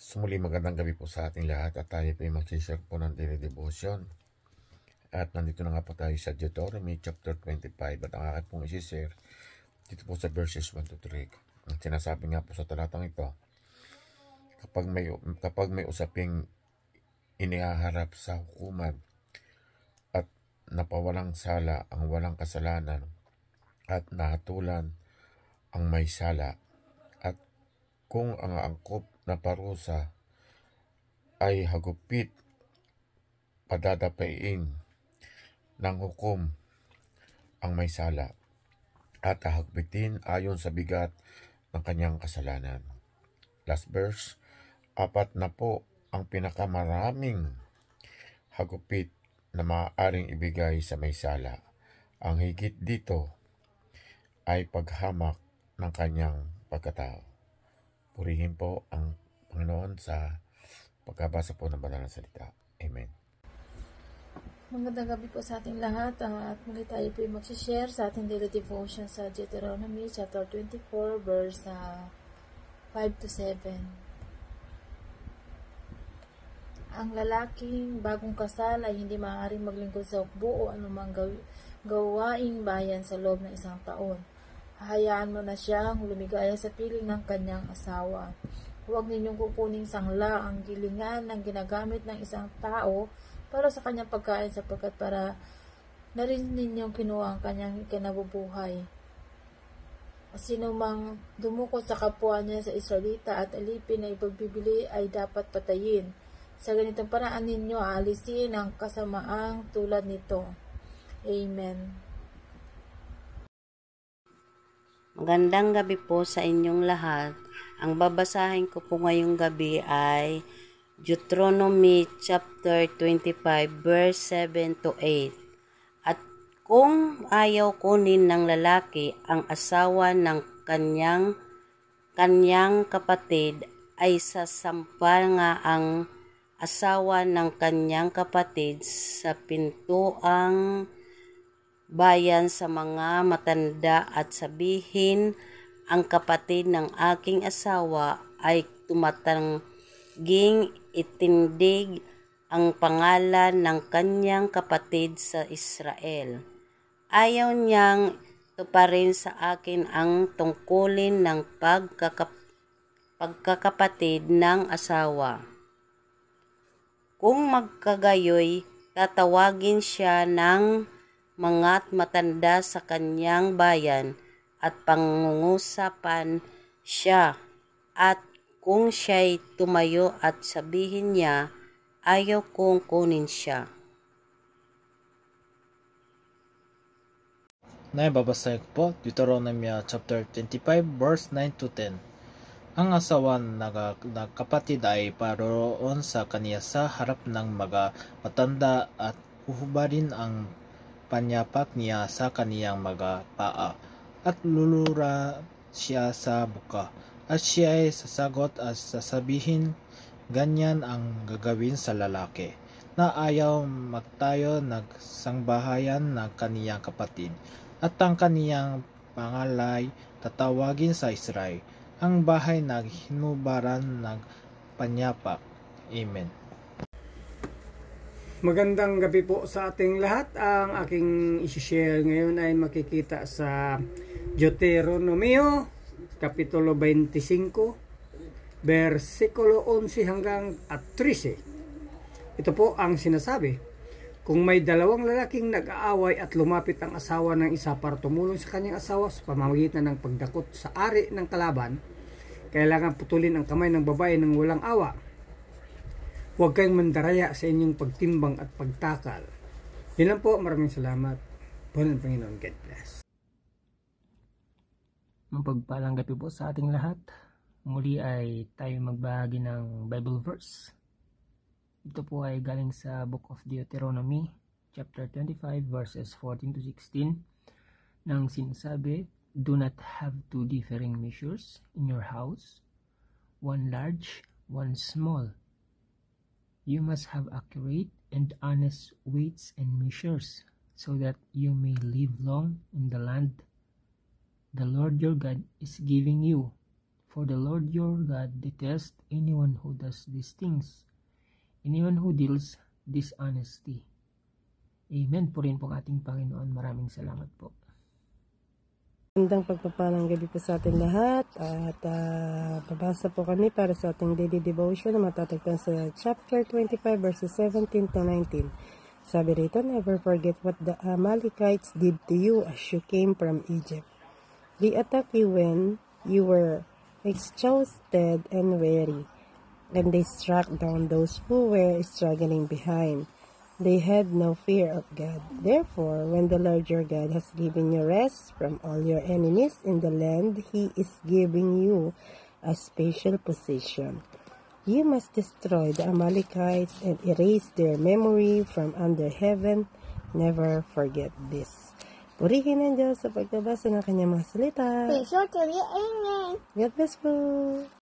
Sumuli magandang gabi po sa ating lahat at tayo po ay mag-share po ng daily devotion. At nandito na nga po tayo sa Deuteronomy chapter 25 at ang aking pong isi-share dito po sa verses 1 to 3. At sinasabi nga po sa talatang ito, kapag may usaping inihaharap sa hukuman at napawalang sala ang walang kasalanan at nahatulan ang may sala, at kung ang angkop na parusa ay hagupit, padadapain ng hukom ang may sala at hagpitin ayon sa bigat ng kanyang kasalanan. Last verse, 4 na po ang pinakamaraming hagupit na maaaring ibigay sa may sala. Ang higit dito ay paghamak ng kanyang pagkatao. Purihin po ang Panginoon sa pagkabasa po ng banal na salita. Amen. Magandang gabi po sa ating lahat at muli tayo po mag-share sa ating daily devotion sa Deuteronomy chapter 24 verse 5 to 7. Ang lalaking bagong kasal ay hindi maaaring maglingkod sa hukbo o anumang gawaing bayan sa loob ng isang taon. Hahayaan mo na siyang lumigaya sa piling ng kanyang asawa. Huwag ninyong kukuning sangla ang gilingan ng ginagamit ng isang tao para sa kanyang pagkain, sapagkat para na rin ninyong kinuha ang kanyang ikinabubuhay. Sino mang dumukot sa kapwa niya sa Israelita at alipin na ipagbibili ay dapat patayin. Sa ganitong paraan ninyo aalisin ang kasamaang tulad nito. Amen. Magandang gabi po sa inyong lahat. Ang babasahin ko po ngayong gabi ay Deuteronomy chapter 25 verse 7 to 8. At kung ayaw kunin ng lalaki ang asawa ng kanyang kapatid, ay sasampa nga ang asawa ng kanyang kapatid sa pintuang bayan sa mga matanda at sabihin, ang kapatid ng aking asawa ay tumatangging itindig ang pangalan ng kanyang kapatid sa Israel. Ayaw niyang tuparin sa akin ang tungkulin ng pagkakapatid ng asawa. Kung magkagayoy, tatawagin siya ng mga matanda sa kanyang bayan at pangungusapan siya, at kung siya'y tumayo at sabihin niya, ayaw kong kunin siya. Naibabasahin ko po, Deuteronomy chapter 25 verse 9 to 10. Ang asawa ng kapatid ay paroon sa kaniya sa harap ng mga matanda at huhubarin ang panyapak niya sa kaniyang mga paa at lulura siya sa buka, at siya ay sasagot at sasabihin, ganyan ang gagawin sa lalaki na ayaw magtayo ng sangbahayan ng kaniyang kapatid, at ang kaniyang pangalay tatawagin sa Israel, ang bahay na hinubaran ng panyapak. Amen. Magandang gabi po sa ating lahat. Ang aking isi-share ngayon ay makikita sa Deuteronomy Kapitulo 25, versikulo 11 hanggang 13. Ito po ang sinasabi: kung may dalawang lalaking nag-aaway at lumapit ang asawa ng isa para tumulong sa kanyang asawa sa pamamagitan ng pagdakot sa ari ng kalaban, kailangan putulin ang kamay ng babae ng walang awa. Huwag kayong mandaraya sa inyong pagtimbang at pagtakal. Yun lang po. Maraming salamat. Buwan ng Panginoon. God bless. Mapagpalang gabi po sa ating lahat. Muli ay tayo magbahagi ng Bible verse. Ito po ay galing sa Book of Deuteronomy, chapter 25, verses 14 to 16, nang sinasabi, do not have two differing measures in your house, one large, one small. You must have accurate and honest weights and measures, so that you may live long in the land the Lord your God is giving you. For the Lord your God detests anyone who does these things, anyone who deals dishonesty. Amen po rin po ating Panginoon. Maraming salamat po. Magandang pagpapalang gabi po sa ating lahat at babasa po kami para sa ating daily devotion na matatagpuan sa chapter 25 verses 17 to 19. Sabi rito, never forget what the Amalekites did to you as you came from Egypt. They attacked you when you were exhausted and weary, and they struck down those who were struggling behind. They had no fear of God. Therefore, when the Lord your God has given you rest from all your enemies in the land He is giving you a special possession, you must destroy the Amalekites and erase their memory from under heaven. Never forget this. Purihin ang Diyos sa pagbabasa ng kanyang mga salita. Be sure to read. Amen. God bless po.